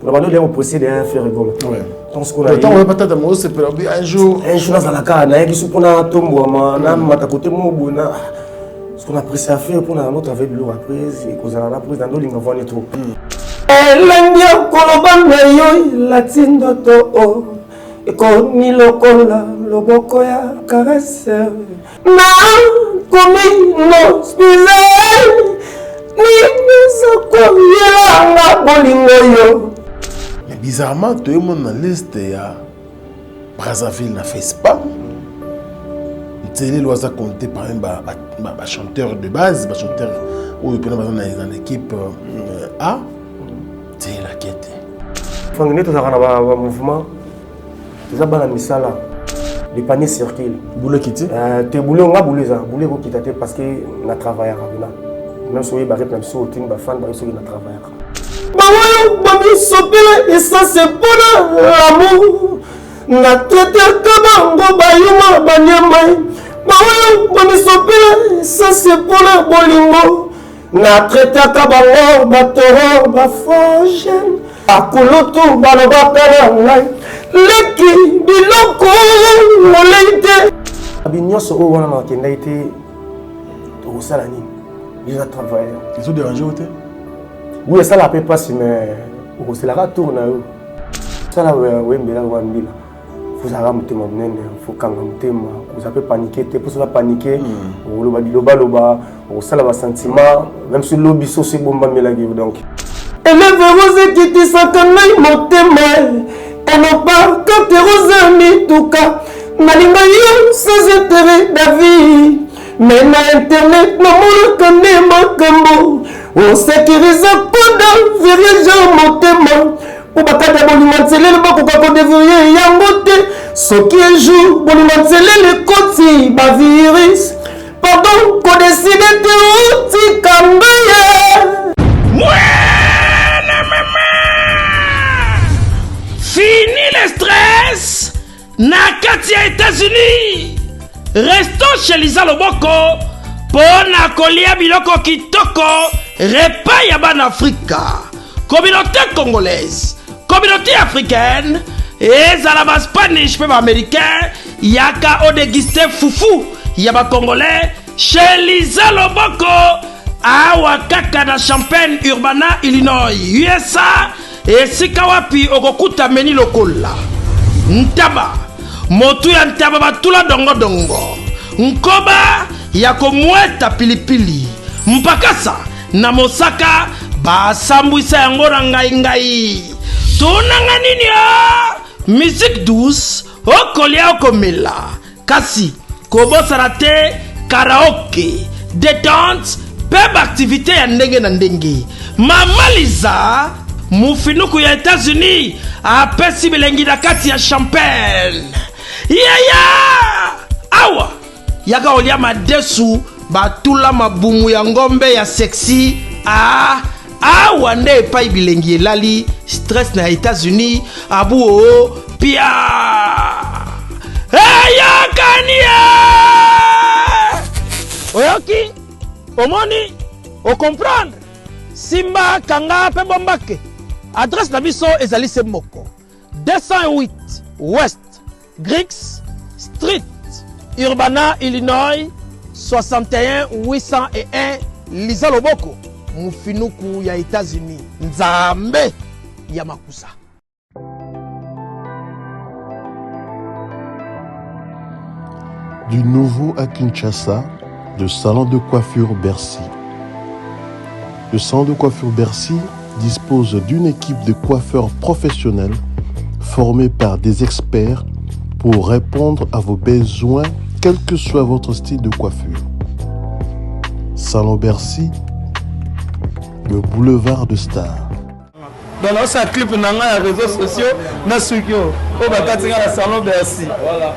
Pour le moment, on procède à faire rigolo. Donc, ce qu'on a dit, on va pas t'attendre, c'est pour un jour. Un jour, dans la carte, qui sont pour la tombe, on côté mon ce qu'on a apprécie à faire pour notre travail de l'eau après, c'est qu'on a appris dans l'eau, on va voir tout. L'Indien, Kolobanga, yo, Latine, Doto, et qu'on y locola, le bokoya, caresse. Na, comme non, spizé, ni sako, yela, bolingo yo. Mais bizarrement, tout le monde dans l'Est, il y a Brazzaville n'a fait spam. Télé doit compter par un chanteur de base, chanteur où il peut dans l'équipe A. C'est la quête. Quand on est dans un mouvement, c'est un misala. Les paniers circulent. Boule quitter. Tu boule on a boule ça, boule ko quitter parce que na travailler là. Même si on barré même si on tient ba fan ba so na travailler. Ba woyo ba mi sopela et ça c'est pour l'amour. Na traité kabango ba yuma ba nyamai. Ba woyo ba mi sopela ça c'est pour la bolingo. Na traité kabango ba toro ba fogen. Akulutu ba no ba pela ngai. Leki biloko moleite. Abinyoso o wana na kenda ite to sala ni. Ils ont travaillé. Ils ont dérangé au thé. Oui, ça la peut pas si mais au c'est la tourne ça la ouais mbela wambila. Vous avez monté mon nene, faut quand même vous avez paniqué, pour cela paniquer, ou loba, ou ça la sentiment, même si l'obi c'est bomba melagi donc. Et les roses qui te sentent mon témoin. Et non pas quand t'es rosé tout cas, Malingayo sans intérêt d'avis. Mais na internet, non mon connaît ma combo. On sécurise pas dans vérifier mon témoin. Pour bakata bolimantsele le bako kako devrier yangote. Ce qui est jour bolimantsele le koti ba virus. Pardon, qu'on décide de outi kambaye. Fini le stress na kati ya États-Unis. Restons chez Lisa Loboko pour na kolia biloko kitoko repas ya ban Afrika. Communauté congolaise, communauté africaine et zalaba Spanish pe américain yaka o déguster foufou ya ba congolais chez Lisa Loboko awa kaka na Champaign Urbana Illinois USA. Et si kawapi okokuta meni lokola ntaba motu ya ntaba batula dongo dongo nkoba ya komweta pilipili mpakasa na mosaka basambwisa yango na ngai tunanga nini ya musique douce okolia okomela kasi kobosana te karaoke détente peb activité ya ndenge na ndenge Mama Liza Mufinuku ya États-Unis apesi bilengi na kati ya Champagne. Awa yaka olia madesu batula mabumu ya ngombe ya sexy. Awa nde epai bilengi elali stress na États-Unis abu o pia. Kania oyoki omoni o comprendre Simba kanga pe bombake. Adresse la biso ezali moko 208 West Griggs Street Urbana Illinois 61 801 Lisa Loboko Mufinuku ya États-Unis Nzambe ya makusa. Du nouveau à Kinshasa, le salon de coiffure Bercy. Le salon de coiffure Bercy dispose d'une équipe de coiffeurs professionnels formés par des experts pour répondre à vos besoins, quel que soit votre style de coiffure. Salon Bercy, le boulevard de Stars. Dans notre clip, on a les réseaux sociaux, on a Salon Bercy.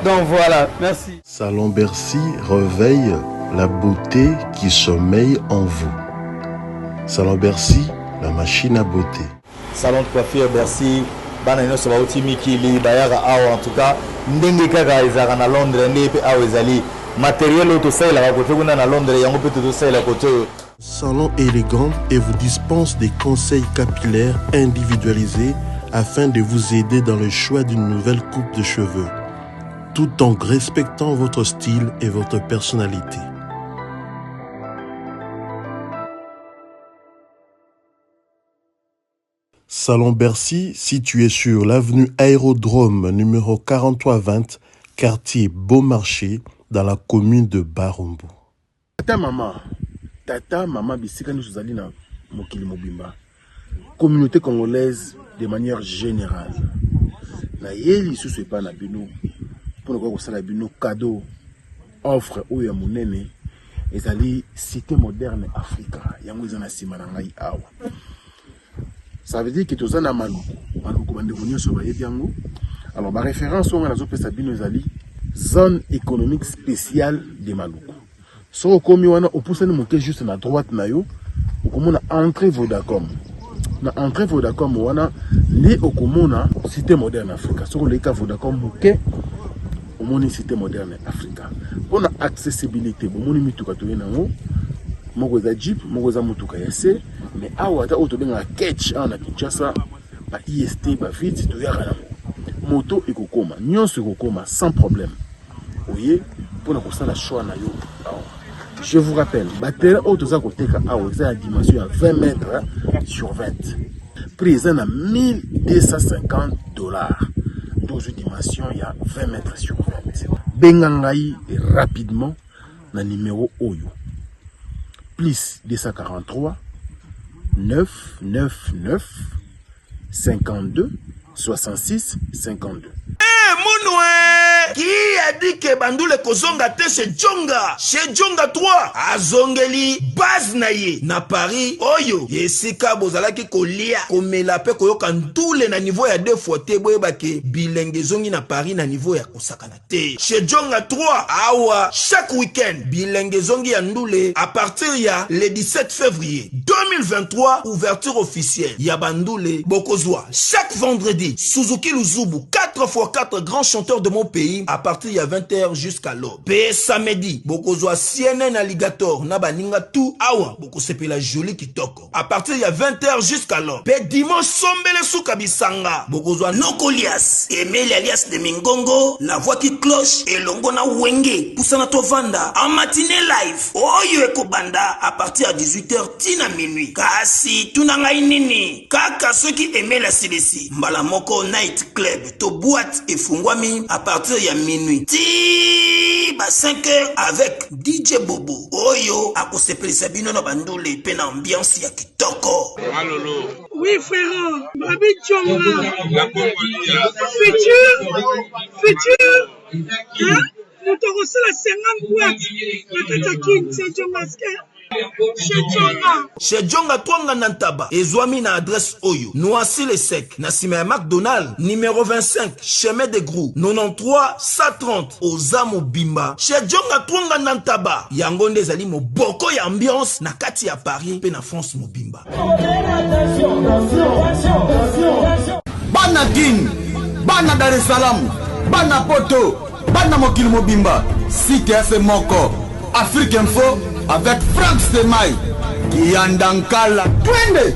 Donc voilà, merci. Salon Bercy réveille la beauté qui sommeille en vous. Salon Bercy, la machine à beauté. Salon de coiffure Bercy, banano so bauti mikili bayara awa en tout cas ndenge kaka ezaka na Londres ndenge awa ezali matériel auto sala ka kote kuna na Londres yango peut to sala kote. Salon élégant et vous dispense des conseils capillaires individualisés afin de vous aider dans le choix d'une nouvelle coupe de cheveux, tout en respectant votre style et votre personnalité. Salon Bercy, situé sur l'avenue Aérodrome numéro 4320, quartier Beaumarchais, dans la commune de Barumbu. Tata, maman, bisika nous sommes allés dans Mokili Mobimba. Communauté congolaise de manière générale. Na yeli sous pas na bino pour nous faire bino cadeau offre ou ya monene ezali cité moderne Africa yango ezana sima na ngai awa. Ça veut dire que tous en amalu bande venir sur baye biango. Alors ma référence on a zo pesa bino ezali zone économique spéciale de Maluku. So komi wana opusani moke juste na droite na yo okomona entrée Vodacom. Na entrée Vodacom wana ni okomona cité moderne Africa. So le ka Vodacom moke omoni cité moderne Africa. Pour accessibilité bomoni mituka to yenango moko za jeep moko za mutuka yase mais awa ta auto benga catch na Kinshasa ba IST ba vite to yaka moto ekokoma nyonso ekokoma sans problème. Voyez pour na kosala choix na yo. Je vous rappelle, batterie auto koteka awa za dimension à 20 mètres sur 20. Prix à $1250. 12 dimensions, il y a 20 mètres sur 20. Bengangai rapidement na numéro Oyo. Plus 243 999 52 66 52. Qui a dit que Bandoule Kozonga te chez Djonga? Chez Djonga 3, Azongeli, base naye, na Paris, Oyo, Yesika Bozalaki Kolia, Komela pe Koyoka Ndoule na niveau ya 2 fois te boyebake, Bilenge Zongi na Paris na niveau ya Kosakana te. Chez Djonga 3, Awa, chaque week-end, Bilenge Zongi ya Ndoule, à partir ya le 17 février 2023, ouverture officielle, ya Bandoule, Bokozwa, chaque vendredi, Suzuki Luzubu, 4x4 grands chanteurs de mon pays, à partir de 20h jusqu'à l'aube. Pe samedi, Bokozwa CNN Alligator, Nabaninga tout, Awa, Bokosepe la jolie kitoko. À partir de 20h jusqu'à l'aube. Pe dimanche, Sombele Soukabisanga, Bokozwa Nokolias, Emile alias de Mingongo, la voix qui cloche, et Longona Wenge, Poussana Tovanda, en matinée live, Oyo Ekobanda, à partir de 18h, Tina minuit. Kasi, Tunanga Inini, Kaka ceux qui aimaient la CDC, Mbalamoko Night Club, To boîte et Fungwami, à partir de minuit. Ti ba 5h avec DJ Bobo. Oyo akosepeli sabino na bandole pe na ambiance ya kitoko. Malolo. Oui frère, Babi Djonga. Futur. Hein? Nous te reçons la 50 boîtes. La Tatakin, c'est Djonga. Chez Djonga Twanga Nantaba, Ezwami na adresse Oyo, Noisy le Sec, Nassime McDonald, numéro 25, chemin de Grou, 93 130, Ozamo Bimba. Chez Djonga Twanga Nantaba, Yangonde Zali mo boko ya ambiance, na kati ya Paris, pe na France Mobimba. Bana Kin, Bana Dar es Salaam, Bana Poto, Bana Mokili Mobimba, Site FM Moko, Afrique Info, avec Frank Stemai, Yandankala, Twende.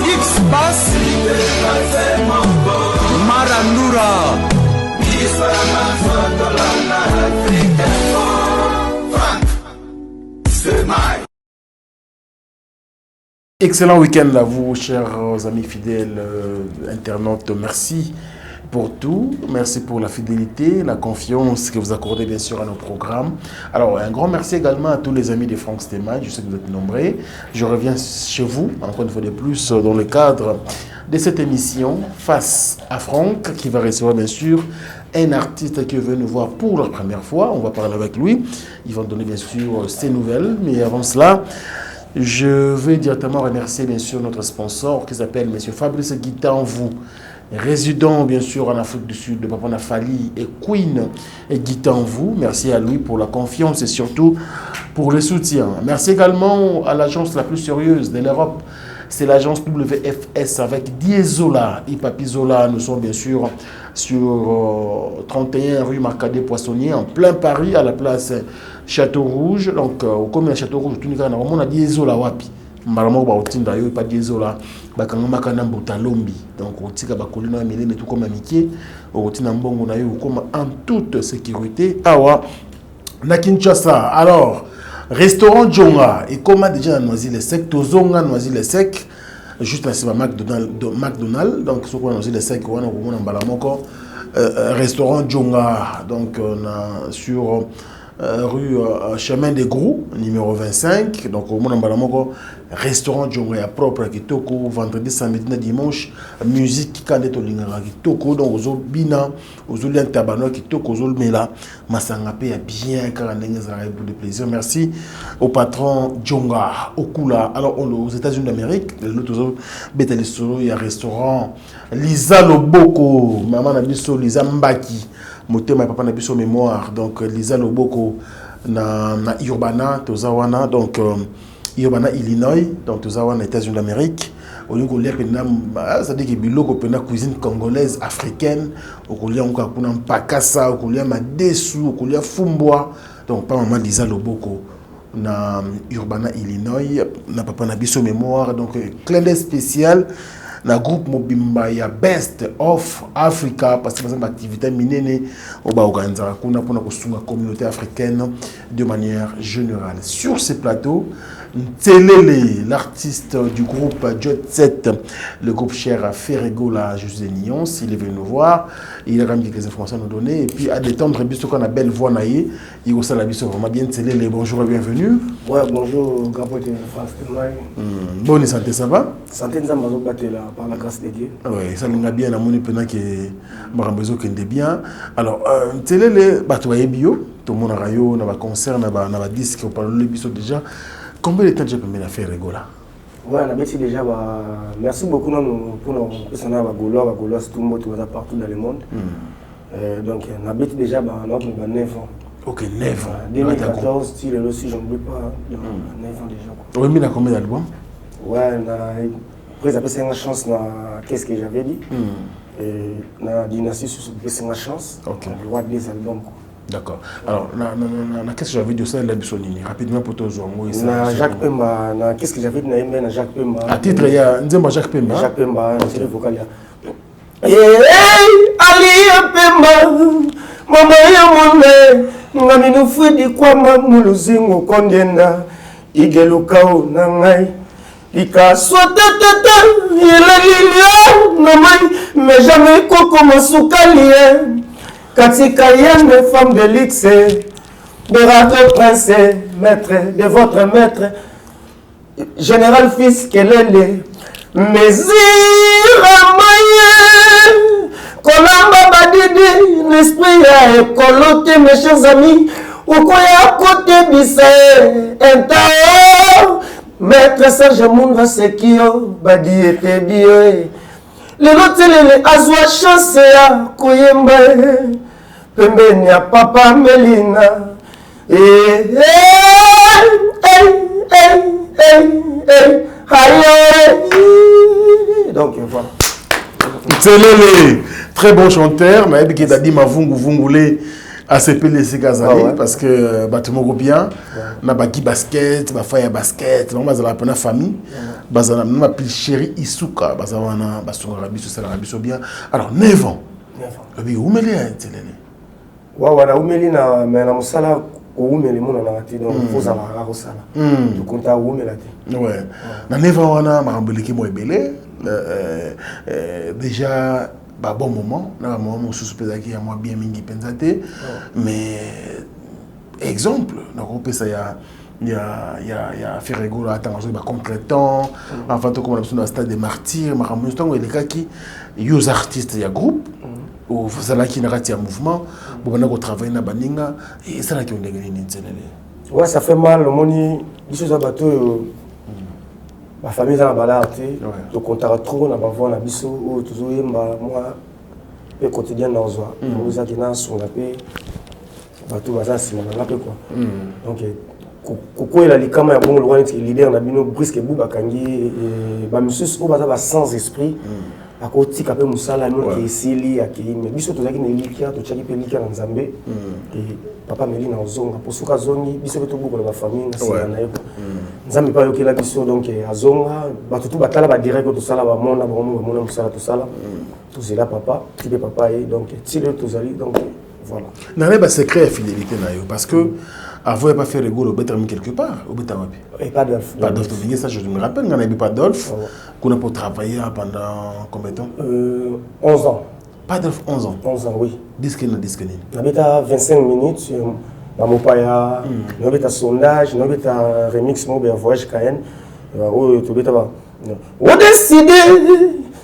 X-Bass, Marandura, Frank Stemai. Excellent week-end à vous, chers amis fidèles internautes. Merci pour tout. Merci pour la fidélité, la confiance que vous accordez bien sûr à nos programmes. Alors, un grand merci également à tous les amis de Frank Stemai. Je sais que vous êtes nombreux. Je reviens chez vous, encore une fois de plus, dans le cadre de cette émission, face à Franck, qui va recevoir bien sûr un artiste qui veut nous voir pour la première fois. On va parler avec lui. Il va nous donner bien sûr ses nouvelles. Mais avant cela, je vais directement remercier bien sûr notre sponsor qui s'appelle M. Fabrice Guitanvou, résident bien sûr en Afrique du Sud de Papa Nafali et Queen et Guitanvou. Merci à lui pour la confiance et surtout pour le soutien. Merci également à l'agence la plus sérieuse de l'Europe. C'est l'agence WFS avec Diesola et Papizola. Nous sommes bien sûr sur 31 rue Marcadet Poissonnier en plein Paris à la place Château Rouge. Donc au commune Château Rouge, tout le monde a Diesola Wapi. Malamoko ba otinda yo pas dézola bakanga makana mbota lombi donc otika bakolino ya milene tout comme amitié otina mbongo na yo comme en toute sécurité awa na Kinshasa. Alors restaurant Djonga et comment déjà Noisy-le-Sec tozonga Noisy-le-Sec juste là c'est McDonald's donc ce qu'on a Noisy-le-Sec on a au Balamoko restaurant Djonga donc on a sur rue Chemin des Grous numéro 25 donc au Balamoko restaurant Djonga propre qui toko vendredi samedi dimanche musique quand est au lingara qui toko donc aux bina aux liens tabano qui toko aux mela masanga pe bien car pour de plaisir. Merci au patron Djonga Okula. Alors aux États-Unis d'Amérique l'autre betali solo il y a restaurant Lisa Loboko maman na biso Lisa Mbaki motema papa na biso mémoire donc Lisa Loboko na Urbana tozawana donc Urbana Illinois donc tozawana États-Unis d'Amérique au lieu de ça dit que biloko pena cuisine congolaise africaine au kolia on kuna mpakasa au kolia madesu au kolia fumbwa donc pas maman Lisa Loboko na Urbana Illinois na papa na biso mémoire donc clin d'œil spécial na groupe Mobimba ya Best of Africa parce que c'est activité minene au ba organiser kuna pour la communauté africaine de manière générale. Sur ces plateaux Télélé, l'artiste du groupe Jet Set, le groupe cher à Ferrego, la José Nyon, s'il est venu nous voir, il a ramené quelques informations à nous donner, et puis à détendre, bis qu'on a belle voix naïe, il y a la bis vraiment bien Télélé, bonjour et bienvenue. Ouais, bonjour, Gapote, France bonne santé, ça va? Santé, nous avons battu là, par la grâce de Dieu. Oui, ça nous a bien, on a pendant que Marambezo qui est bien. Alors, Télélé, tu vois, bio, tout le monde a rayon, on a un concert, on a un disque, on parle de biso déjà. Combien de temps tu as pu faire Rigola? Ouais, on a déjà. Merci beaucoup pour nous. Gaulois, tout le monde partout dans le monde. Donc, on a déjà 9 ans. Ok, 9 ans. 2014, si je n'oublie pas, 9 ans déjà. Oui, mais il y a combien d'albums? Ouais, après, j'ai une chance dans qu'est-ce que j'avais dit. Et dans la dynastie, c'est une chance. Ok. Le roi des albums. D'accord. Alors, qu'est-ce que j'avais dit au sein de la Bissonini? Rapidement pour tous les gens. Jacques Pemba, qu'est-ce que j'avais dit dans Jacques Pemba? À titre, il y a Jacques Pemba. Jacques Pemba, c'est le vocal. Hey, Ali Pemba, maman ya mone, ngami no fudi kwa mamuluzingo kondenda, igelukao na ngai. Ika swatata, ila lilia, namai, mais jamais koko masukalie. Katika yende femme de luxe, de votre prince, maître, de votre maître, général fils Kelele, Mésir Maye, Kolamba Badidi, l'esprit a écoloté, mes chers amis, Okoya côté Bissé, Entao, maître Serge Mounga Sekio, Badi était Dieu. Le lotelele azwa chance ya koyemba pembeni ya papa Melina donc voilà. Télélé, très bon chanteur, mais il a dit ma vungule à CPL Segazali parce que bâtiment bien, na baki basket, ba faya basket, on va dans la famille, bazana na pile chéri Isuka, bazana basonga biso sala biso bien. Alors 9 ans. 9 ans. Oui, umeli a Télélé. Wa wana umeli na mais na musala ko umeli mona na ti donc faut ça va ko sala. Tu comptes à umela ti. Ouais. Na 9 ans wana marambeleki mo ebele déjà bah bon moment là moi sous pesaki à moi bien mingi pensate mais exemple na groupe ça il y a Ferrego là attends ba complétant avant tout comme on a besoin de stade des martyrs makambo ntango eleka ki yo artistes ya groupe ou ça qui n'a raté un mouvement pour on a travailler na baninga et ça là qui on ndenge ni tsenele ouais ça fait mal le moni biso za bato ma famille dans la balade, donc on t'a trop on a pas voir la biso ou toujours moi le quotidien dans Zoa nous a dit dans son la paix bateau bazar si on a la paix quoi donc koko il a les caméras bon le roi leader na bino brisque buba kangi ba monsieur au bazar sans esprit à côté capé musala non qui sili aki mais biso to zaki na likia to chaki pe likia na Nzambe et papa Melina ozonga pour suka zongi biso to beaucoup la famille na sila na yeko nzambe pa yokela biso donc azonga bato tout batala ba direct ko tosala ba mona musala tosala tozela papa tipe papa et donc tile tozali donc voilà n'a pas secret fidélité na yo parce que avant il pas fait rigolo au bétami quelque part au bétami et pas Adolphe ça je me rappelle on a pas Adolphe qu'on a pour travailler pendant combien de temps 11 ans pas Adolphe 11 ans oui disque on avait 25 minutes na mopaya na beta sondage na beta remix mo be voyage kayen o to beta ba o décidé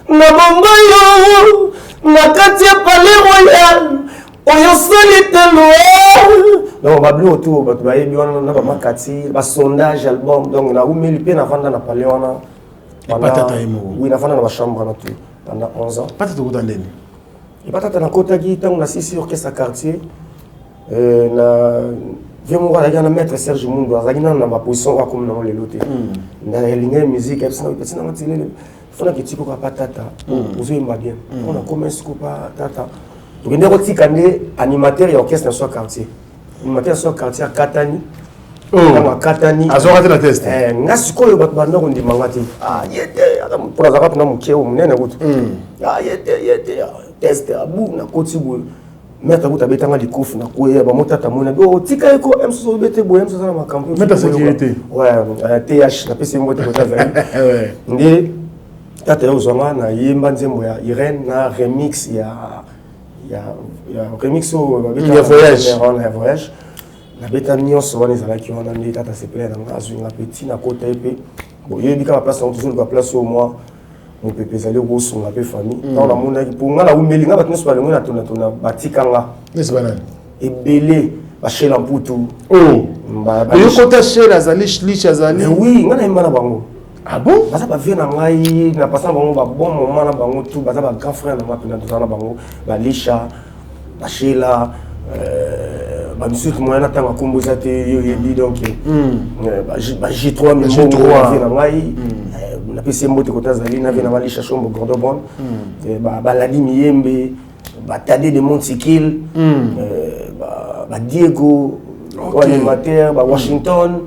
na bongo yo na kati ya palais royal oyo solite lo donc ba blo to ba ba yebi wana na ba makati ba sondage album donc na umeli pe na vanda na palais wana patata emo oui na vanda na ba chambre na tout pendant 11 ans patata ko tandeni et patata na kota gi tant na sisi orchestre quartier na vemo wala yana maître Serge Mundo azagina na ma position wa comme na le loté na linga musique et ça petit na matile fona ki tiko ka patata ozo imba bien on a commencé ko patata to kende ko tikande animateur ya orchestre sur quartier animateur sur quartier à Katani na Katani azora na test ngasi ko yo bat banda ko ndimanga ti yete ata pour azaka na mukeo munene kutu yete test abu na koti bo mettre vous t'habitez dans les coffres na quoi ba motata mona do tika eko emso bete bo emso na makampo mettre sécurité ouais TH na pesi mbote ko tavela ouais ndi tata yo zonga na yimba nzembo ya Irene na remix ya remix au voyage na beta nyonso wana ezala ki wana ndi tata se plaît na azunga petit na kota epé bon yebi ka place on toujours la place au moi mon pépé zali ko songa pe famille dans la mona pour nga la umeli nga batno so balengona tona batikanga n'est-ce pas nan ebele ba shela mputu ba yo kota shela zali licha zali oui nga na imana bango ah bon baza ba vie na ngai na pasa bango ba bon moment na bango tout baza ba grand frère na ma pena tozana bango ba licha ba shela ba misut moyen na tanga komboza te yo yebi donc ba J3 mi J3 na ngai na pesi mbote kota zali na vena malisha shombo Gordon Bon ba Ladi Miyembe ba Tade de Montikil ba Diego animateur ba Washington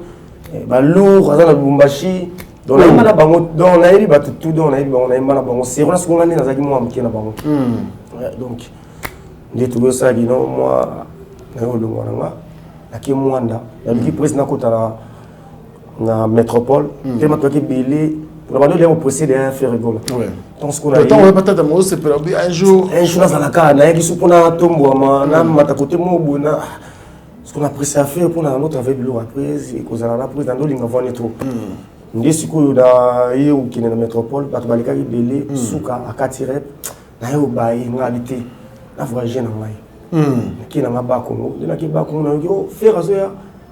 ba Lourd azana Lubumbashi donc na imana bango donc na yeli ba tout donc na yeli bango na imana bango c'est rona skonga ni nazaki mo amke na bango donc ndito ça qui non moi na olongo naaki mwanda na biki président kota na métropole tellement toi qui belé pour la bande de procéder à faire rigolo donc ce qu'on a on va peut-être moi c'est pour un jour dans la carte na yaki supona tombo na mata côté mo bona ce qu'on a pressé à faire pour notre avec le après et cause na prise dans linga vone trop ndi siku da yo qui na métropole ba balika ki belé suka akati rep na yo bayi ngalité na voyager na ngai qui na ba Congo na ki ba Congo na yo faire azoya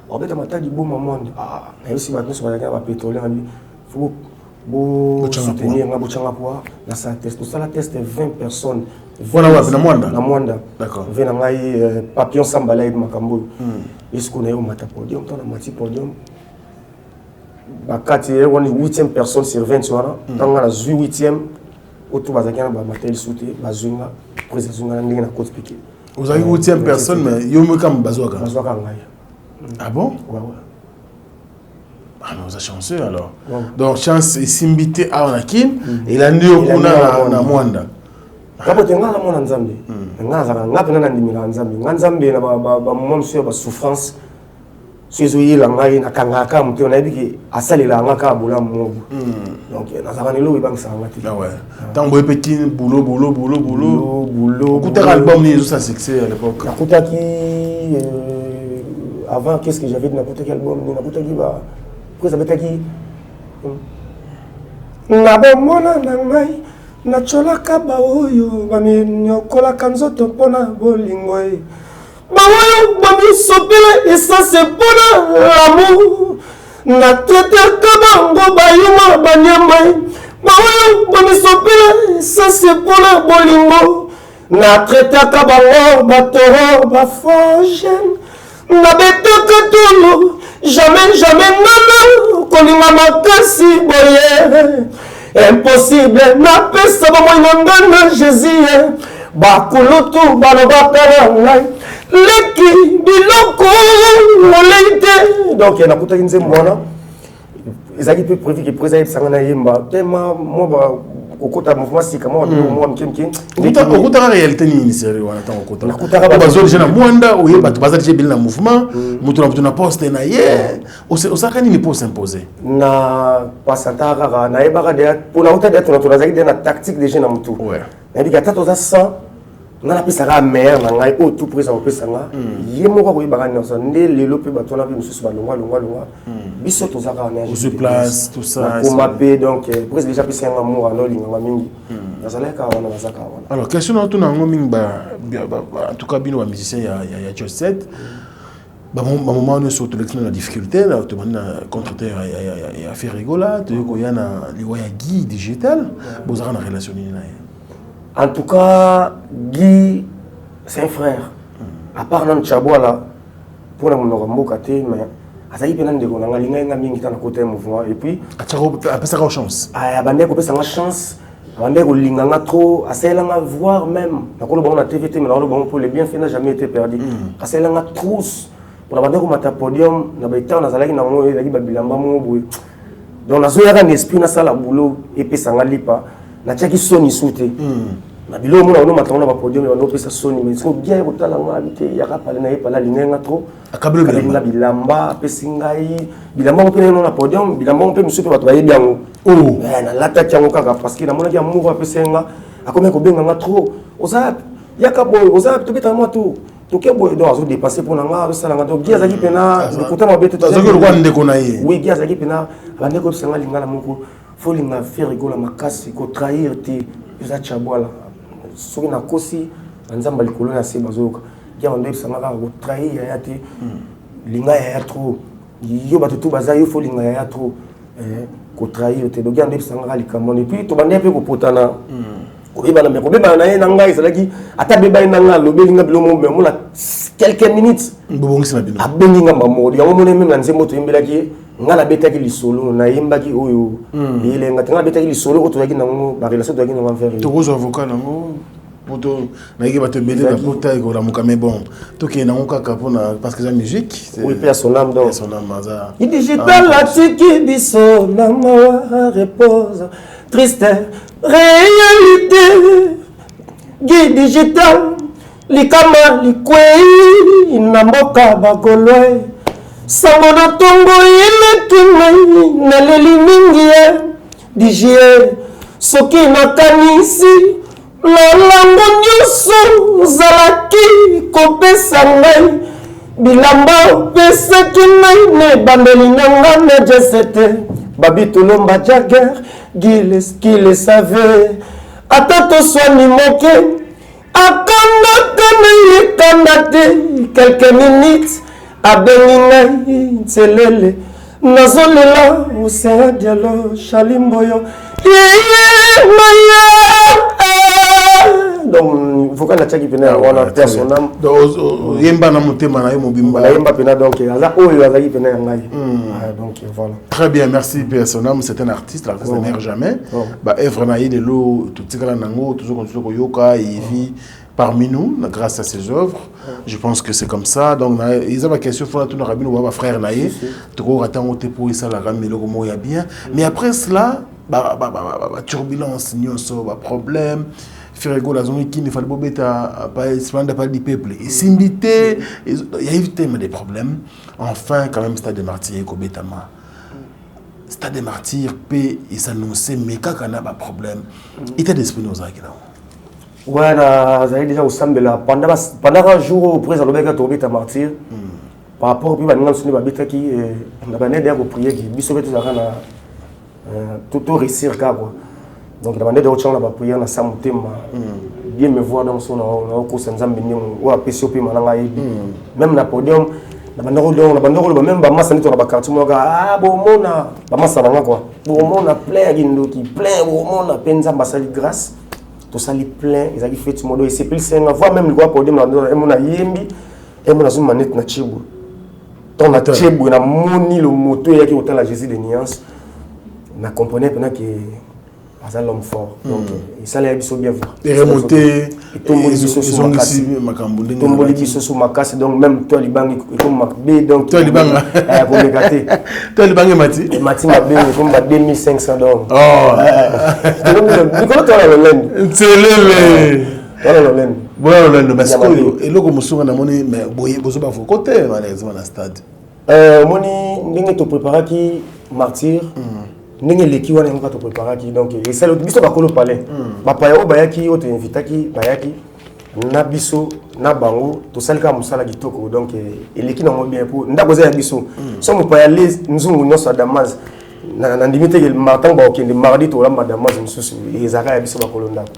obeta matadi bo mamonde na yo si ba tous ba ba pétrole ngami faut bo soutenir nga bochanga poa na sa test ça la test 20 personnes voilà wa na mwanda d'accord vena ngai papillon sambala et makambo est-ce qu'on est au mata podium ton mati podium ba kati on est 8e personne sur 20 soir tant na 8e auto bazakana ba matel souté bazunga président zunga ndinga na code piqué vous avez 8e personne mais yo me kam bazoka ngai ah bon ouais ah mais vous êtes chanceux alors donc chance isimbité a onakin et la ndio kuna na mwanda kapote ngala mona nzambe ngaza ngapi na ndimila nzambe nzambe na ba momso ba souffrance sezo yela ngai na kangaka mto na biki asalela ngaka bola mobu donc na zabani lo ibang sa ngati ah ouais tant boy petit boulot écoutez album ni ça succès à l'époque nakutaki avant qu'est-ce que j'avais dit nakutaki album ni nakutaki ba quoi ça betaki na bomona na ngai na cholaka ba oyo ba minyokolaka nzoto pona bolingo e baoyo bamisopela essence pona l'amour na traitaka bango bayuma banyama baoyo bamisopela essence pona bolingo na traitaka bango batoro bafogen na betaka tolo jamais nana kolinga makasi boye impossible na pesa bamoinga ngana Jésus bakulutu balobaka na ngai leki biloko moleite donc nakutaki nzembo wana ezali pe prévu que président sanga na yemba tema moi okota mouvement sika moi mkemke okota réalité ni série wana tant okota bazo déjà na mwanda oyeba to bazali bien na mouvement mutu na poste na ye osakani ni pour s'imposer na pasanta rara na yeba de pour na ota de to nazaki de na tactique déjà na mutu ouais na bika tato za 100 na la pesa ka meilleur na ngai o tout président pesa nga ye moko ko yeba na so nde lelo pe bato na bi mususu ba longwa biso to za ka na je place tout ça pour mapper donc président déjà pesa nga mo no linga mingi nazalaka wana bazaka wana alors question na to na ngoming ba en tout cas bino ba musicien ya J7 ba moment on surtout la difficulté là to na contracteur ya faire rigola to ko yana liwa ya Guy digital bozara na relation ni na. En tout cas, Guy, c'est un frère. À part dans le Chaboala, pour mon Ramboka, mais à ça, il y a des gens qui sont à côté du mouvement. Et puis, après ça, a chance. Ah, il y a des chance. Il y a des gens trop. À ça, il y a voir même. On a TVT, mais pour les bienfaits n'a jamais été perdu. À ça, il y a tous. Pour la bande comme podium, on a été en Azalaki, on a été Bilamba. Donc, on a un esprit, on a la boulot, et puis ça n'a pas. Na tchaki soni souté na bilo mona ono matanga na podium ya no pesa soni mais so bien kotala ngabite ya kapale na yepala linenga trop akabelo bilamba pesingai bilamba ko pena na podium bilamba ko pe musupe bato bayebi yango na lata tyango kaka parce que na mona ya moko pesenga akome ko benga nga trop oza yaka boy oza to beta moi tout to ke boy do azo dépasser pour nga sala nga to giaza ki pena kota mabete to zo ko ndeko na ye oui giaza ki pena bande ko sanga lingala moko faut les faire rigoler ma casse ko trahir ti za Chaboala soki na kosi nzamba likolo na se bazoka ya bande sanga ko trahir ya ti linga ya trop yo batutu baza yo faut linga ya trop ko trahir te donc ya bande sanga likambo et puis to bande pe ko potana oyeba na ye na ngai ezalaki ata beba na nga lobelinga bilomo me mona quelques minutes bobongisi na bino abengi nga mamodi yango mona même na nzembo to yimbelaki nga na betaki lisolo na yembaki oyo yelenga tanga betaki lisolo ko to yaki nango ba relation to yaki nango envers to ko avocat nango poto na yiki bato bele na pota ko la muka mais bon to ke nango kaka pona parce que la musique oui paix à son âme donc son âme maza il digital la tiki biso na moi repose triste réalité Guy digital likama likwei na mboka bagolwe sango na tongo ileki na leli mingi ye digie soki nakanisi lolango nyonso ozalaki kopesa ngai bilamba opesaki ngai na ebandeli na nga na jesete babitolomba jager qui le savait ata toswani moke akandaka na ye kanda te quelques minutes abengi ngai nselele nazolela osea dialo shalimboyo yeye maya donc vocal na tchaki pena wana personnam donc yemba na motema na yo mobimba la yemba pena donc aza oyo azaki pena ngai donc voilà très bien merci personnam c'est un artiste l'artiste ne meurt jamais ba œuvre na ye de lo tout tikala nango toujours continuer ko yoka et vit parmi nous grâce à ses œuvres. Je pense que c'est comme ça. Donc ils ont ma question faut tout rabbi ou ma frère naïe trop attendre pour ça la ramé le comment il y a bien mais après cela turbulence nyonso problème faire la zone qui ne fallait pas bêta pas du peuple et s'inviter il y a évité des problèmes enfin quand même stade de martyrs ko betama stade de martyrs paix et s'annoncer mais quand on a pas problème il était d'esprit nos akina. Ouais, j'avais déjà au Sambela pendant un jour au président Lobeka Tobita Martyr par rapport au pays de Babita qui n'a pas d'aide pour prier qui bisobé tout ça tout réussir quoi donc il a demandé de retirer la prière dans sa montée bien me voir dans son cours sans amener ou à PCOP même na podium na bandoro même ba massa nito na ba quartier mo ga bo mona ba massa na quoi bo mona plein gindo qui plein bo mona penza basali grâce tout ça les plein ils ont fait tout monde et c'est plus c'est voir même le quoi podium na mon yembi et mon azuma net na chibu ton na chibu na moni le moto yaki autant la Jésus de nuance na comprenait pendant que c'est l'homme fort. Donc, ça l'a bien voir. Et remonter, ils ont ici Tomboli biso sous ma casse, donc même toi, les banques, comme Macbé, donc toi, les banques, pour les gâter. Toi, les banques, Mati. Mati Macbé, comme 2500 $. Oh, Nicolas, toi, la Hollande. C'est le. Toi, la Hollande. Voilà, Hollande, mais c'est quoi? Et là, comme on a monnaie, mais vous avez côté, malheureusement, dans le stade. Moni, n'est-ce pas préparé qui martyr? N'est-ce l'équipe où on est préparé qui donc et c'est le biso bakolo palais. Bapaya bayaki ote invita qui bayaki na biso na bango to salika musala kitoko donc et l'équipe n'a bien pour ndakoza ya biso. So mo pa aller nzungu nyoso Damas na ndimite ke matin ba okende mardi to la Damas mususu ezaka ya biso bakolo ndako.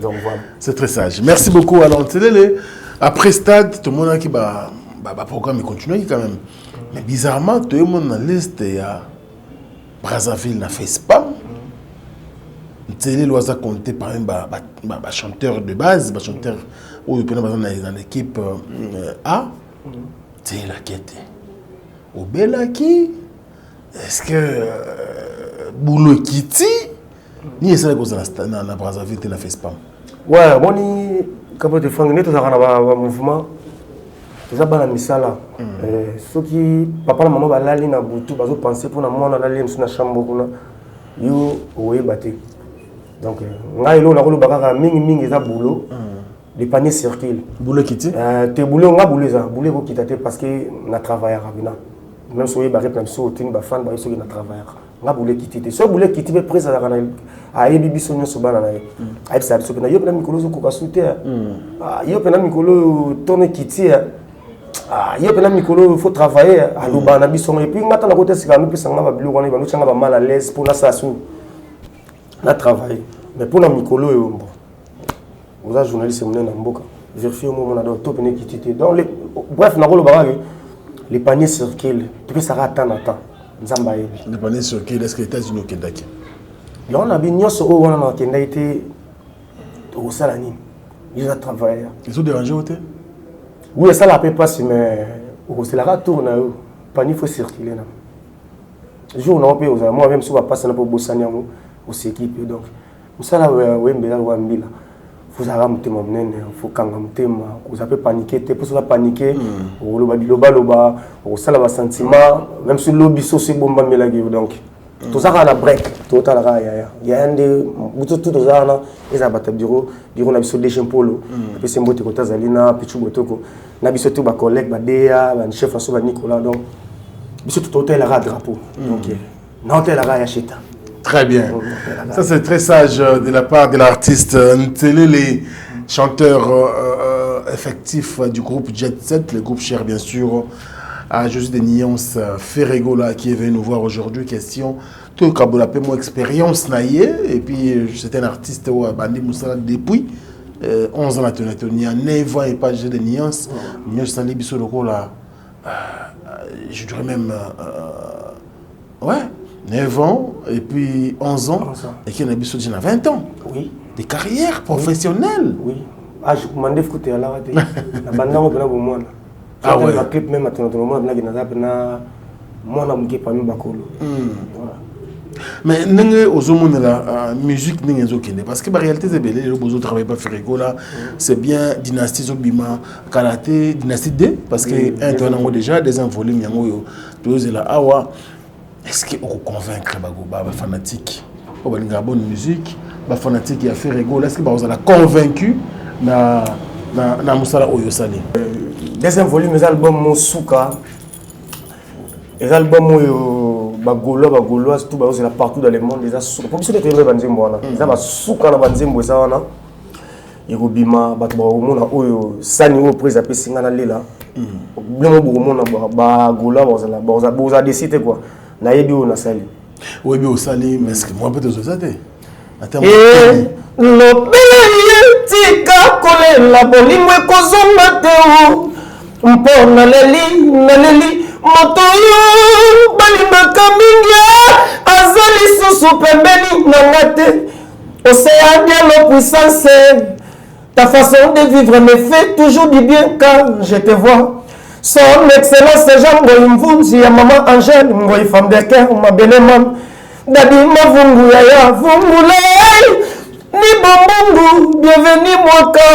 Donc voilà. C'est très sage. Merci beaucoup alors Télé. Après stade tout le monde qui ba programme continue quand même. Mais bizarrement tout le monde dans la liste il y a Brazzaville n'a fait spam. Télé loisa compté par un chanteur de base, chanteur où il peut dans l'équipe A. Télé la quête. Au Belaki, est-ce que Boulot Kitty ni ça cause dans Brazzaville n'a fait spam. Ouais, moi ni quand tu fais un mouvement. C'est ça misala. Ceux qui papa la maman va aller na butu bazo penser pour na moi na aller na chambre kuna yo oye baté. Donc ngai lo na ko bakaka mingi za boulot. Les paniers circulent. Boulot kiti? Te boulot nga boulot za boulot ko kitate parce que na travailler rabina. Même si ba rep na so tin ba fan ba so na travailler. Nga boulot kitite. So boulot kiti be presa za kana a yebi biso nyoso bana na ye. Ai sa biso na yo na mikolo zo ko ka souter. Yo pe na mikolo tourner kiti. Il y a il faut travailler à l'Oubana Bisson et puis maintenant la côté c'est nous puissions avoir bleu on est nous sommes mal à l'aise pour ça sous la travail mais pour la Mikolo bon vous êtes journaliste mon na mboka vérifier au moment na top ne quitter donc bref na rolo barage les paniers circulent depuis ça attend nzamba yebi les paniers circulent est-ce que les États-Unis au Kendaki là on a bien nyoso o on a Kendaki au salani ils ont travaillé ils ont dérangé au thé. Oui, ça la peut passer, mais c'est la retourne, pas il faut circuler. Le jour où on peut, moi-même, si on va passer pour Bossania, aussi équipe. Donc, ça là, oui, mais là, il faut arrêter mon nez, il faut quand même, vous avez paniqué, pour ça paniquer, ou le ça là, sentiment, même si l'objet c'est bon, donc. Tout ça a la break, tout ça il y a un des tout ça là, ils ont battu bureau na biso déjà polo, puis c'est mbote kota zalina, pichu botoko, na biso tout ba collègue ba Dea, ba chef François ba Nicolas donc biso tout hôtel la drapeau. Donc na hôtel la yachita. Très bien. Ça c'est très sage de la part de l'artiste Ntélé, les chanteurs effectifs du groupe Jet Set, le groupe cher bien sûr. À José de Nuance Ferregola qui est venu nous voir aujourd'hui. Question, tout le monde a mon expérience naïe et puis c'est un artiste au Bandi Moussala depuis 11 ans maintenant. Il y a 9 ans et pas José de Nuance. Nuance Sali Bissolo là, je dirais même, ouais, 9 ans et puis 11 ans. Et qui a Bissolo déjà 20 ans. Oui. Des carrières professionnelles. Oui. Ah, je m'en écouter à la radio. La bande on peut la voir. Ah ouais. La clip même à ton moment, là, il y a moi là, je pas mis bakolo. Mais n'engagez aux hommes la musique n'engagez aucun parce que la réalité c'est belle. Les beaux travaillent pas faire là. C'est bien dynastie Zobima, karaté, dynastie D parce que un toi n'as déjà des volumes yango yo. Puis là awa. Est-ce que vous convaincre bagoba fanatique? Au balinga bonne musique, ba fanatique qui a fait rigolo. Est-ce que vous avez convaincu na musala oyo sali? Deuxième volume, les albums Moussouka, les albums Bagolo, tout c'est là partout dans le monde. Les Souka, pour ceux qui ont Banzembo, les albums Souka na Banzembo, ça wana. Irobima, Batoubaumona, Oyo, Sani, au président Pessingana Lela. Bien Boumona, Bagolo, Boza décidé quoi. Naïbi ou Nasali. Oui, bien au Sali, mais est-ce que moi peut-être ça t'es? Et le tika kolela bolimwe kozonga teo. Mpona leli moto yo balingaka mingi azali susu pembeni nanga te océan de la puissance ta façon de vivre me fait toujours du bien quand je te vois son excellence Jean Ngoïmvunzi ya maman Angèle Ngoï femme de cœur ma belle maman dadi mavungu ya vungule bombongo, bienvenue mwaka.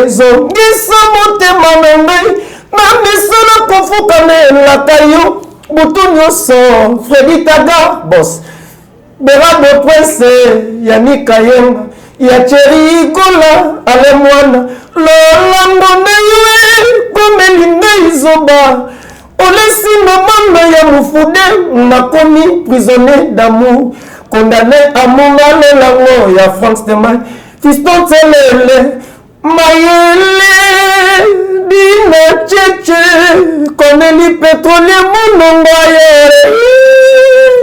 Zongisa motema na ngai, na misala kofukanelaka yo, butu nyonso, Fredi Taga, boss. Berabo Prince, Yannick Kayenga, Yacheri Ikola, Ale Mwana, Lolango na yue, Komelinga Izoba, Olesi Mamana ya Moufoudé, Nakomi, prisonnier d'amour, condamné à Mongale Lango, ya France de Maille, Fiston Telele, Mayele, Dina Tchétché, Koneli Pétrolier, Monongoye.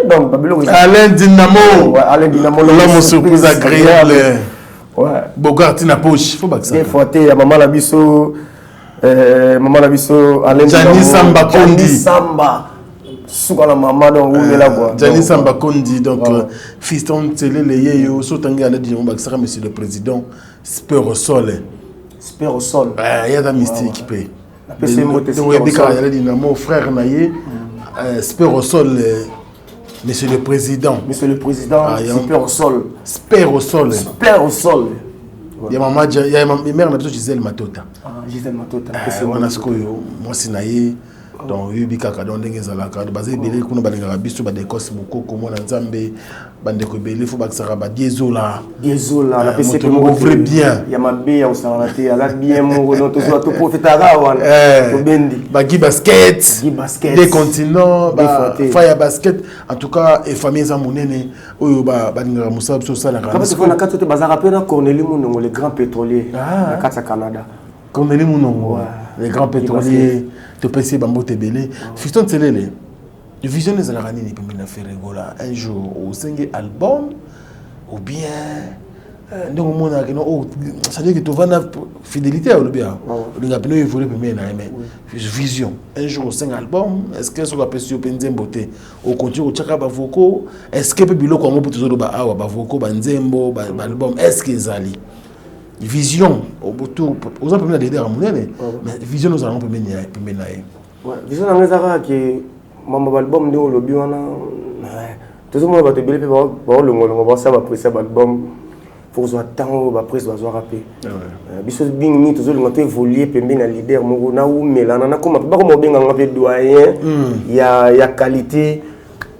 Donc, Alain Dynamo. Ouais, Alain Dynamo. L'homme surprise agréable. Ouais. Bogart na poche. Faut pas que ça. Il faut à Maman Labisso. Maman Labisso. Alain Dynamo. Gianni Samba Kondi. Gianni Samba. Sous la maman, donc, où est là, quoi. Gianni Samba Kondi. Donc, Fiston Télé, les Yeyo, Sotangi Alain Dynamo, Baxara, monsieur le président. Speur au sol. Speur au sol. Il y a des mystique qui paye. Donc, il y a Alain Dynamo, frère Naye. Speur au sol. Monsieur le Président. Monsieur le Président, super au sol. Super au sol. Super au sol. Il y a maman, il y a ma mère, Gisèle Matota. Gisèle Matota. Moi, c'est Naye. Donc, il y a des gens qui sont là. Basé belé kuna balinga biso ba décosse beaucoup comme on nzambe bande ko belé faut ba sara ba diezola la PC que mon vrai bien ya mabe ya usarate ala bien mon donc to so to profitara wana to bendi ba gi basket des continents ba fire basket en tout cas et famille za monene oyo ba balinga musa so sala kana parce que na kato te bazara pena Corneille Munongo le grand pétrolier na kata Canada. Corneille Munongo les grands pétroliers te passer bambo tebele Fiston Telele vision des alarani ni pembe na faire rigola un jour au cinq album ou bien donc mon a ça veut dire que tu vas na fidélité au bien le gars peut évoluer pembe na mais vision un jour au 5 album est-ce que sur la pression penzemboté au continue au chaka ba vocaux est-ce que peut biloko ngo pour ba awa ba vocaux ba nzembo ba album est-ce que zali vision au autour aux gens peuvent aider à mon mais vision nous allons peuvent vision dans les arts que mon album de lobby wana tout le monde va te belé ba le ngolo ba ça va apprécier album faut soit temps ba presse va rapper biso bing ni toujours le évoluer pembe na leader mo na ou melana na comme ba comme benga ngape doyen ya qualité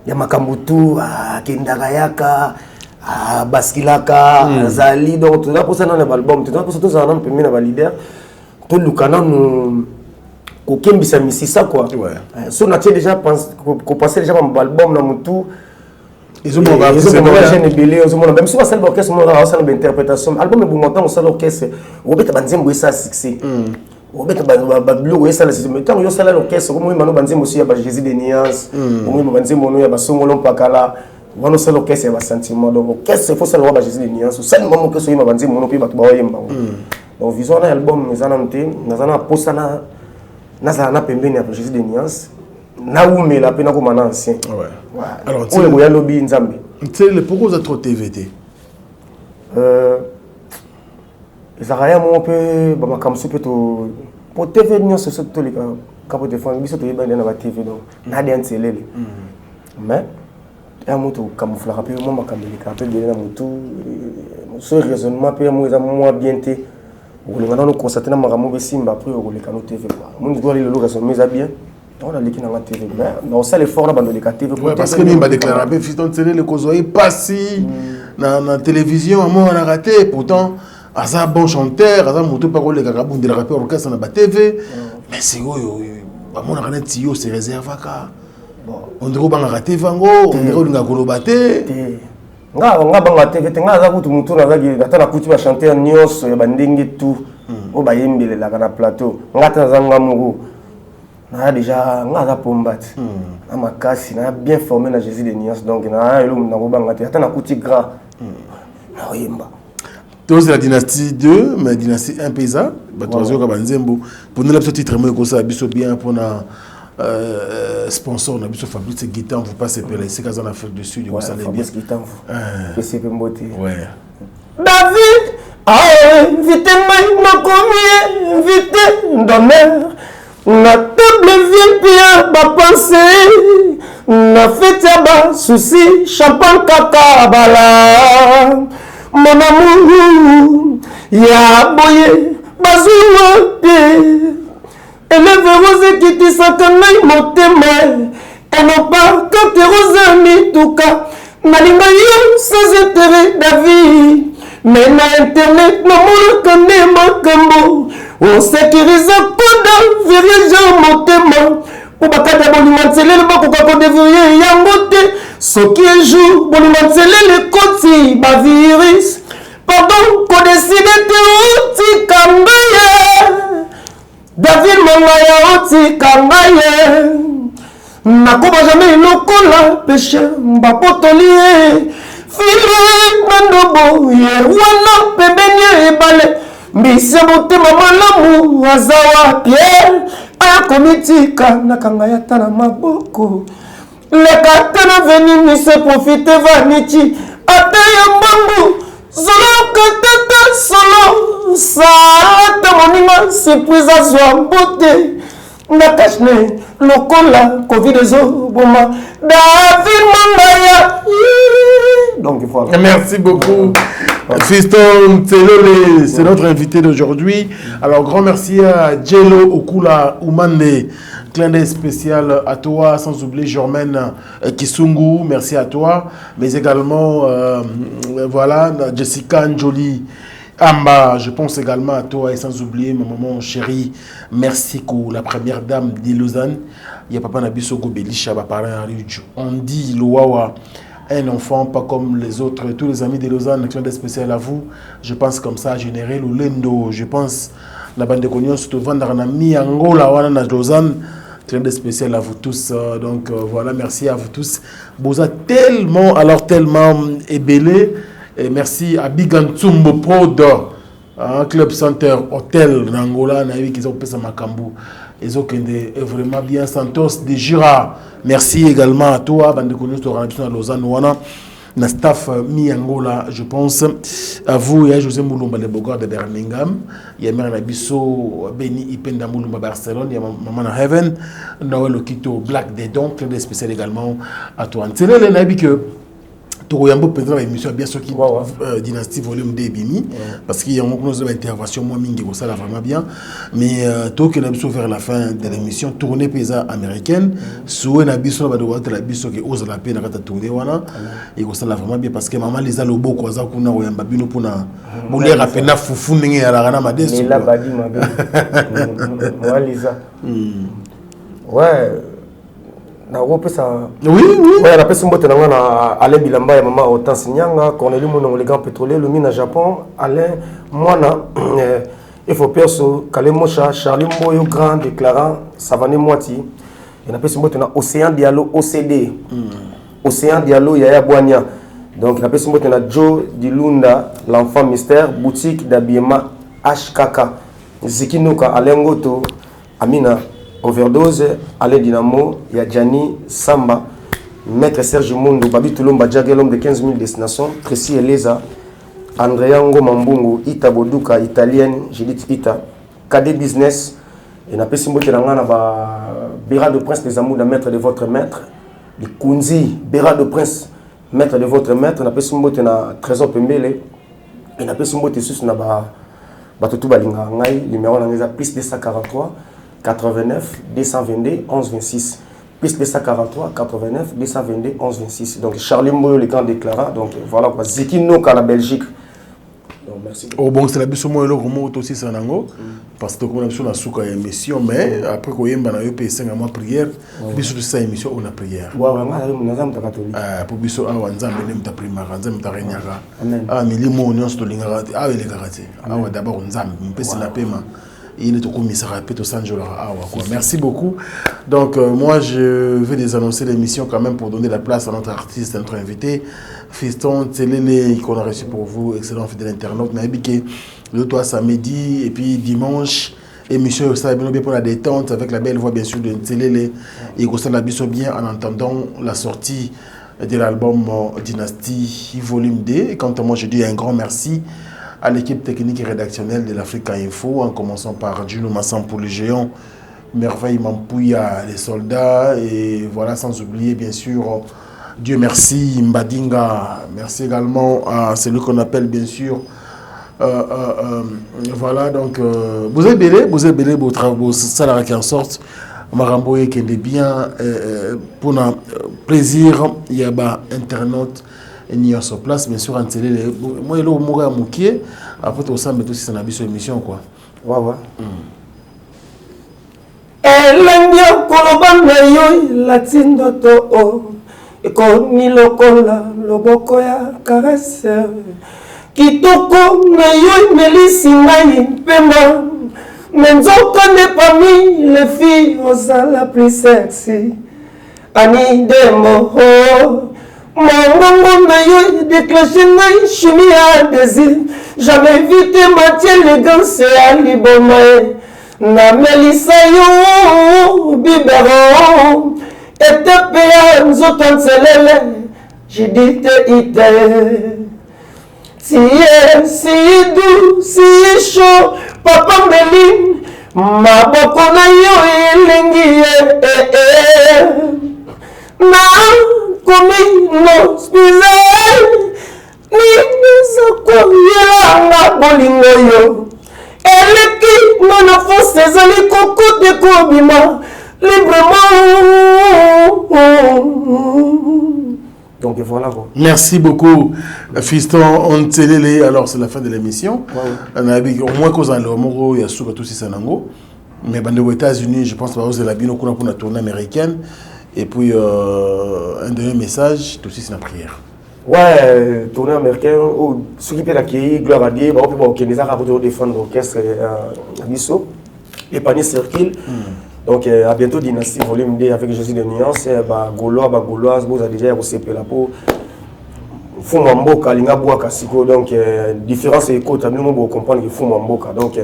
ya makambutu kendaka yaka baskilaka zali donc tout ça pour ça dans l'album tout ça pour ça tout ça on peut mettre na leader tout le canon nous kokembisa misisa quoi so na déjà pense ko passer déjà mon album na mutu ils ont pas jeune belé ils ont même si ça l'orchestre moi ça une interprétation album est bon montant ça l'orchestre obeta banzembo ça succès obeta ba blog ça le temps yo ça l'orchestre comme moi banzembo aussi ya ba Jésus de Niance moi banzembo no ya ba songolo pakala on a solo qu'est-ce que sentiment donc qu'est-ce qu'il faut savoir bah Jésus de Niance ça le moment que so yima banzi mono pi ba to yimba donc vision na album ezana nte nazana posa na za na pembeni ya Jésus de Niance na umela pe na ko mana ancien alors tu le ya lobby nzambe tu le pourquoi ça trop TVT ezaraya mo pe ba makamsu pe to po TV Niance so to le ka po te fond biso to yeba na ba TV donc na dia ntelele mais un moto camouflage peu moi makameli ka peu de na moto ce raisonnement peu moi bien té on le maintenant constater na makambo be simba après on le cano TV quoi mon doit le raisonnement ça bien on a l'équipe na TV mais on ça l'effort na bando le TV parce que même ba déclarer peu Fiston Télé le kozoyi passi na télévision à moi on a raté pourtant asa bon chanteur asa moto pas le kaka bon de rappeur orchestre na ba TV mais c'est ba mon na tio c'est réserve ka on dirait qu'on a raté Vango, on dirait qu'on a colobaté. Nga banga TV te nga za kutu mutu na za ki ata na kuti ba chanteur nyonso ya bandenge tout o ba yembele la kana plateau nga ta za nga mugo na déjà nga za pombat na makasi na bien formé na Jésus de Niance donc na elo na ko banga te ata na kuti gras na yemba c'est la dynastie 2 mais dynastie 1 paysa ba tozo ka banzembo pour nous la petite titre moi ko ça biso bien pour na sponsor on a vu sur Fabrice Guitan vous passez par les séquences en Afrique du Sud vous savez bien Fabrice Guitan que c'est peu beauté David invité moi na combien invité d'honneur na table vie bien ba pensée na fête ya ba souci champagne kaka bala mon amour ya boye bazuwa te élève rose qui te satanai motema et non pas quand te rose mituka nalinga yo sans intérêt d'avis mais na internet namonaka nde makambo osécurise koda vierge motema po bakata bolima nselele bakoka kodevirie yango te soki ejour bolima nselele ekoti bavirus pardon kodeside te otika ngaye David Mangaya otika ngaye nakoba jamais lokola péché mbapotoli fili mandobo ye wana pembeni ebale mbise motema malamu azawa Pierre akomitika nakanga yata na maboko leka tena veni mise profite vanichi ate ya mbangu solo katata solo saata moninga surprise azwa mbote nakashne lokola covid ezoboma David Mangaya. Donc voilà. Merci beaucoup. Fiston Tselole, c'est notre invité d'aujourd'hui. Alors, grand merci à Jello Okula Oumande, clin d'œil spécial à toi, sans oublier Germaine Kisungu, merci à toi, mais également, voilà, Jessica Njoli Amba, je pense également à toi, et sans oublier ma maman chérie, merci pour la première dame de Lausanne. Il y a papa Nabiso Gobelisha, on dit Loawa. Un enfant pas comme les autres, tous les amis de Lausanne, action spéciale à vous. Je pense comme ça, général Lendo. Je pense la bande de Cognon, surtout Vandarnami, Angola, Wana, Lausanne. Action spéciale à vous tous. Donc voilà, merci à vous tous. Vous êtes tellement, alors tellement ébélé. Et merci à Bigantsumbo Prod, Club Center Hotel d'Angola, qui ont fait ça Makambu. Ils ont vraiment bien. Santos de Jura. Merci également à toi, bande de Cognos, de Lausanne, Wana, na staff mi-Angola, je pense. À vous, il y a José Moulumba, le Bogor de Birmingham. Il y a Mère Nabiso, Beni Ipenda Moulumba, Barcelone. Il y a Maman Heaven, Noël Okito, Black Dedon, club des spécial également à toi. C'est là, les que Togoyambo peut être émission bien sûr qui Dynastie volume 2 bimi parce qu'il y a une intervention moi mingi ça là vraiment bien mais tout que n'abso vers la fin de l'émission tournée paysa américaine sous un abisso ba de la biso qui ose la peine à tourner wana et ça là vraiment bien parce que maman les a lobo ko za kuna oyamba bino pona bouler rapena fufu ndenge ya la na madeso la badi mabe moi Lisa ouais na rope ça oui ouais la personne bote na Alain Bilamba ya mama Hortense Nyanga Cornelius Mono le grand pétrolier le mine à Japon Alain Mwana il faut perso Kalemocha Charlie Moyo grand déclarant Savané Moiti et na personne bote na Océan Diallo OCD Océan Diallo Yaya Boania donc la personne bote na Joe Dilunda l'enfant mystère boutique d'habillement HKK Zikinuka Alain Goto Amina Overdose, Alain Dynamo, Yadjani, Samba, Maître Serge Mondo, Babi Toulomba, Djagé, l'homme de 15 000 destinations, Tracy Eleza, Andrea Ngo Mambungu, Ita Boduka, italienne, Judith Ita, KD Business, et n'a pas si mot Béra de Prince des Amours, maître de votre maître, les Kunzi, Béra de Prince, maître de votre maître, n'a pas si mot Trésor Pembele, et n'a pas si mot sous Batutu Balinga, numéro plus 243. 89 222 11 26 plus 243 89 222 11 26 donc Charlie Moyo le grand déclarant donc voilà quoi Zikino à la Belgique donc merci oh bon c'est la biso moi le romo aussi sanango parce que comme on a sur la souka émission mais après qu'on yemba na yo pe 5 mois prière biso de ça émission on a prière ouais on a catholique pour biso awa nzambe ne mta primaire nzambe ta renyaka ah milimo on se tolinga ah les karate ah d'abord nzambe mpesi na pema il est au commissariat Peto Sanjola. Merci beaucoup. Donc, moi, je vais les annoncer l'émission quand même pour donner la place à notre artiste, à notre invité. Fiston Tselele, qu'on a reçu pour vous, excellent fidèle internaute. Naïbike, le toit samedi et puis dimanche, émission pour la détente avec la belle voix, bien sûr, de Tselele. Et qu'on la bien en entendant la sortie de l'album Dynastie Volume 2. Et quant à moi, je dis un grand merci à l'équipe technique et rédactionnelle de l'Africa Info, en commençant par Juno Massan pour le géant, Merveille Mampouya, les soldats, et voilà, sans oublier bien sûr, Dieu merci, Mbadinga, merci également à celui qu'on appelle bien sûr, voilà, donc, vous êtes belé, vos travaux, ça la qui en sorte, Maramboye qui est bien, pour un plaisir, il y a un internaute, il y a sur place, bien sûr, en télé, moi, il y a un moukier, après tout ça, mais tout ça, c'est une émission, quoi. Ouais, ouais. Elengia kolobanga yo latindo to o ekomi lokola loboko ya caresse kitoko na yo melisi ngai pema menzoka ne parmi les filles osala plus sexy ani demo ho mongongo na yo déclenché ngai chimie à désir jamais vu te matière élégance à liboma na melisa yo biberon etepe ya nzoto nselele jidite ite siye du siye chaud papa mbeli maboko na yo elengi na komi no spize ninisa koyelanga bolingo yo eleki nona force ezali kokote kobima librement. Donc voilà quoi. Merci beaucoup, Fiston Ontelele. Alors c'est la fin de l'émission. On a au moins cause en l'homo, il y a souvent tout ça nango. Mais aux États-Unis, je pense que vous avez bien pour la tournée américaine. Et puis un dernier message, tout c'est la prière. Ouais, tournée américaine, ceux qui peuvent l'accueillir, gloire à Dieu, on peut organiser un rapport de défendre l'orchestre à Bissau, et Panier Circle. Donc à bientôt Dynastie volume 2 avec Jésus de Nuance, Gaulois, vous avez déjà reçu la peau. Fumamboka, Linga Boaka Siko, donc différence et côte, nous devons comprendre que Fumamboka. Donc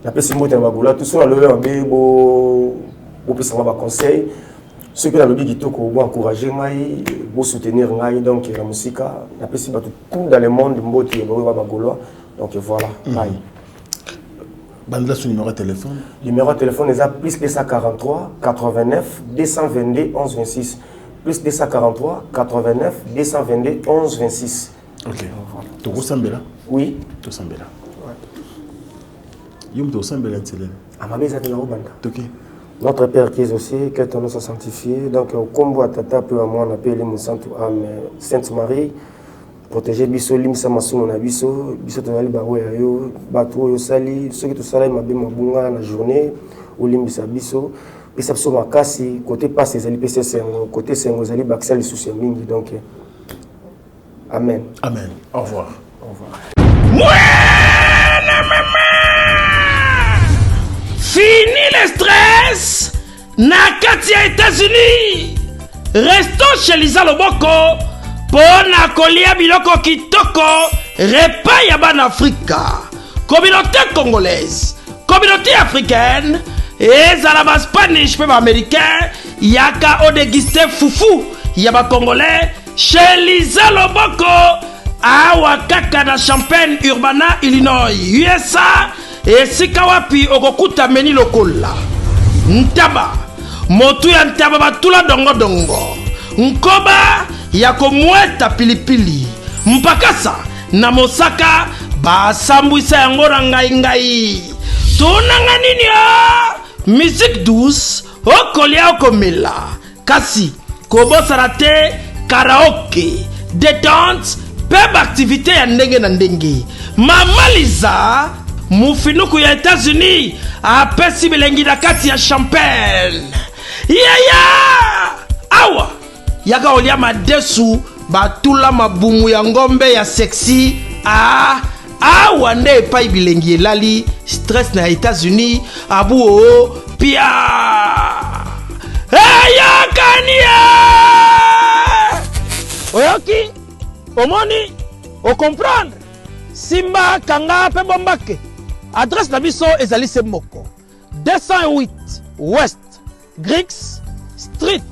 la personne qui est Bagoula, tout ça, le beau peut savoir conseil. Ceux qui ont le qui vont encourager, vont soutenir, donc la musique, la personne tout dans le monde, donc voilà. Bandela son numéro de téléphone. Numéro de téléphone est plus 243 89 222 11 26. Plus 243 89 222 11 26. Ok. Tu as Sambela? Oui. Tu as Sambela. Tu as Sambela. Ok. Notre Père qui est aussi, que ton nom soit sanctifié. Donc, au combo à tata, peu à moi, on appelle les Sainte Sainte Marie. Protéger biso limisa masumu na biso biso tozali bawe yo bato yo sali ceux qui to sala mabe mabunga na journée ou limisa biso pesa biso makasi côté passe ezali pesa sengo côté sengo ezali bakisa les soucis mingi donc amen. Amen. Au revoir. Au revoir. Fini le stress na kati ya États-Unis. Restons chez Lisa Loboko. Pona kolia biloko kitoko repas ya ban Afrika. Communauté congolaise, communauté africaine, ezala ba Spanish pe ba américain, yaka o déguster fufu ya ba congolais chez Lisa Loboko awa kaka na Champaign Urbana Illinois USA esika wapi okokuta meni lokola ntaba motu ya ntaba batula dongo dongo nkoba ya komweta pilipili mpakasa na mosaka basambwisa yango na ngai tunanga nini musique douce okolia okomela kasi kobosana te karaoke détente pe activité ya ndenge na ndenge mamaliza mufinuku ya États-Unis apesi bilengi na kati ya Champagne awa yaka olia madesu batula mabumu ya ngombe ya sexy awa nde epai bilengi elali stress na États-Unis abu pia yakania oyoki omoni o comprendre simba kanga pe bombake adresse na biso ezali se moko 208 West Griggs Street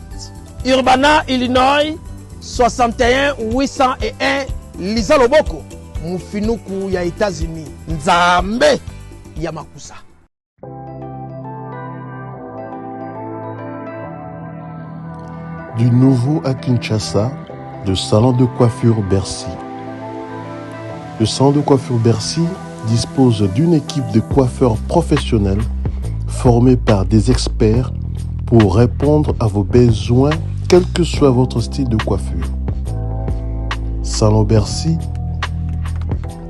Urbana, Illinois, 61 801 Lisa Loboko, mufinuku ya États-Unis. Nzambe ya makusa. Du nouveau à Kinshasa, le salon de coiffure Bercy. Le salon de coiffure Bercy dispose d'une équipe de coiffeurs professionnels formés par des experts pour répondre à vos besoins, quel que soit votre style de coiffure. Salon Bercy,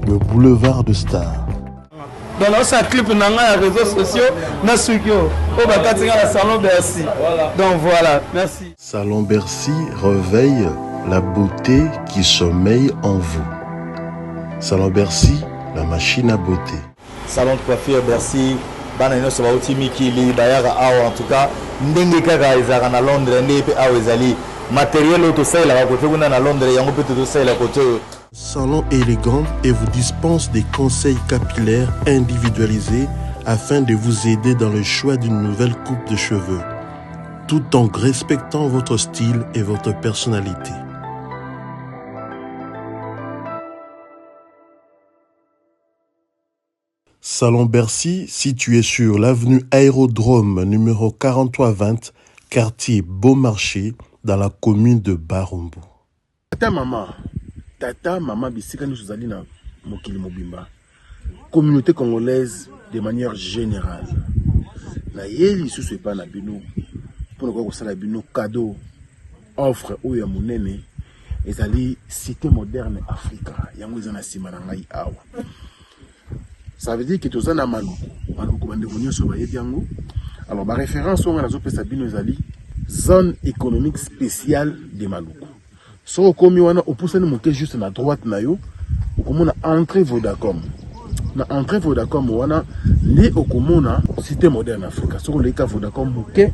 le boulevard de Stars. Dans notre clip, on a les réseaux sociaux, on a salon Bercy. Donc voilà, merci. Salon Bercy réveille la beauté qui sommeille en vous. Salon Bercy, la machine à beauté. Salon de coiffure Bercy, banano sabauti mikili bayara awa en tout cas ndenge kaka ezaka na Londres ndenge pe awa ezali matériel auto ça la côté kuna na Londres yango peut tout ça la côté. Salon élégant et vous dispense des conseils capillaires individualisés afin de vous aider dans le choix d'une nouvelle coupe de cheveux, tout en respectant votre style et votre personnalité. Salon Bercy, situé sur l'avenue Aérodrome numéro 4320, quartier Beaumarchais, dans la commune de Barumbu. Tata maman bisika nous allons na mokili mobimba. Communauté congolaise de manière générale. Na yeli sous pas na bino pour ko sala bino cadeau offre ou ya monene ezali cité moderne Africa yango ezana sima na ngai awa. Ça veut dire que tous na maluku bande vonyo so ba yango. Alors ba référence on a zo pesa bino ezali zone économique spéciale de Maluku. So komi wana opusani moke juste na droite na yo okomona entrée Vodacom. Na entrée Vodacom wana li okomona cité moderne Africa. So leka Vodacom moke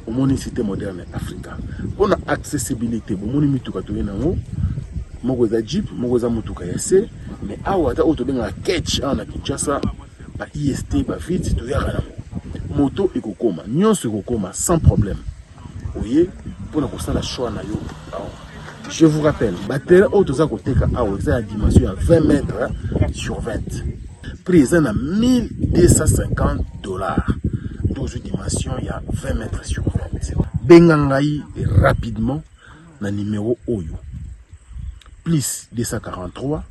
omoni cité moderne Africa. On a accessibilité bomoni mituka to yenango moko za Jeep moko za mutuka ya C mais awa ta auto benga catch na Kinshasa ba IST ba vite to yaka na moto ekokoma nyonso ekokoma sans problème. Voyez pour la choix na yo. Je vous rappelle, batterie auto koteka awa la dimension à 20 mètres sur 20. Prix à 1250 $. 12 dimensions, il y a 20 mètres sur 20. Bengangai rapidement na numéro Oyo. Plus 243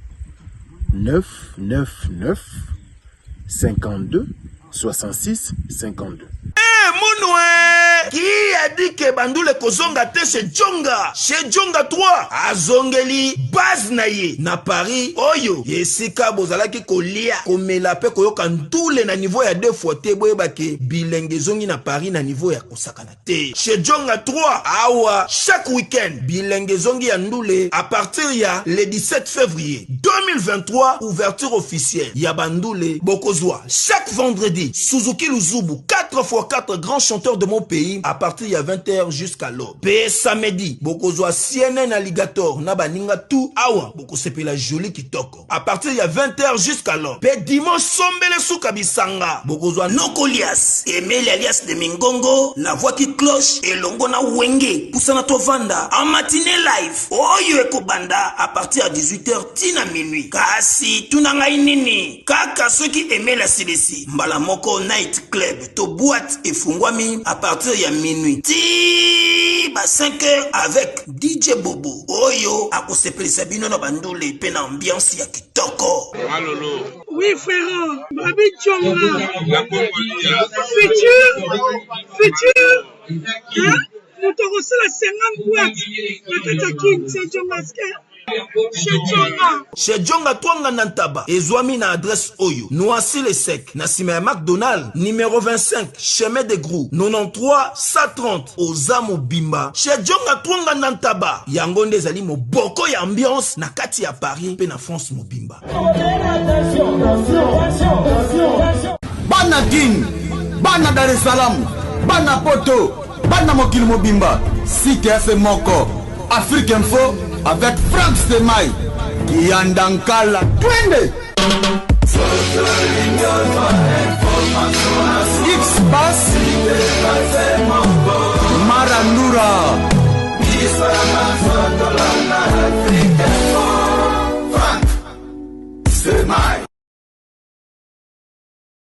999 52 66 52. Qui a dit que Bandoule Kozonga te chez Djonga? Chez Djonga 3, à Zongeli, base naye, na Paris, Oyo, Yesika Bozalaki Kolia, Komelape Koyoka Ndoule na niveau ya 2 fois te, Boyebake, Bilenge Zongi na Paris na niveau ya Kosakana te. Chez Djonga 3, Awa, chaque week-end, Bilenge Zongi ya Ndoule, à partir ya le 17 février 2023, ouverture officielle, ya Bandoule, Bokozwa, chaque vendredi, Suzuki Luzubu, 4x4 grands chanteurs de mon pays, à partir il y a 20h jusqu'à l'aube. Pe samedi, Bokozwa CNN Alligator, Nabaninga tout, Awa, Bokosepe la jolie kitoko. À partir il y a 20h jusqu'à l'aube. Pe dimanche, Sombele Soukabisanga, Bokozwa Nokolias, Emile alias de Mingongo, la voix qui cloche, et Longona Wenge, Poussana Tovanda, en matinée live, Oyo Ekobanda, à partir à 18h, Tina minuit. Kasi, Tunanga Inini, Kaka ceux qui aimaient la CDC, Mbalamoko Night Club, to boîte et Fungwami, à partir il y a minuit. Ti ba 5h avec DJ Bobo. Oyo akosepeli sabino na bandule pe na ambiance ya kitoko. Malolo. Oui frère, Babi Djonga. Futur. Hein? Nous te reçons la 50 boîtes. La Tatakin, c'est Djonga. Chez Djonga Twanga Nantaba, Ezwami na adresse Oyo, Noisy le Sec, Nassima McDonald, numéro 25, chemin de Grou, 93 130, Ozamo Bimba. Chez Djonga Twanga Nantaba, Yangonde Zali mo boko ya ambiance, na kati ya Paris, pe na France mo Bimba. Bana King, Bana Dar es Salaam, Bana Poto, Bana Mokil Mobimba, CTF Moko, Afrique Info, avec Frank Stemai, Kiandankala, Twende X-Bass, Marandura, Frank Stemai.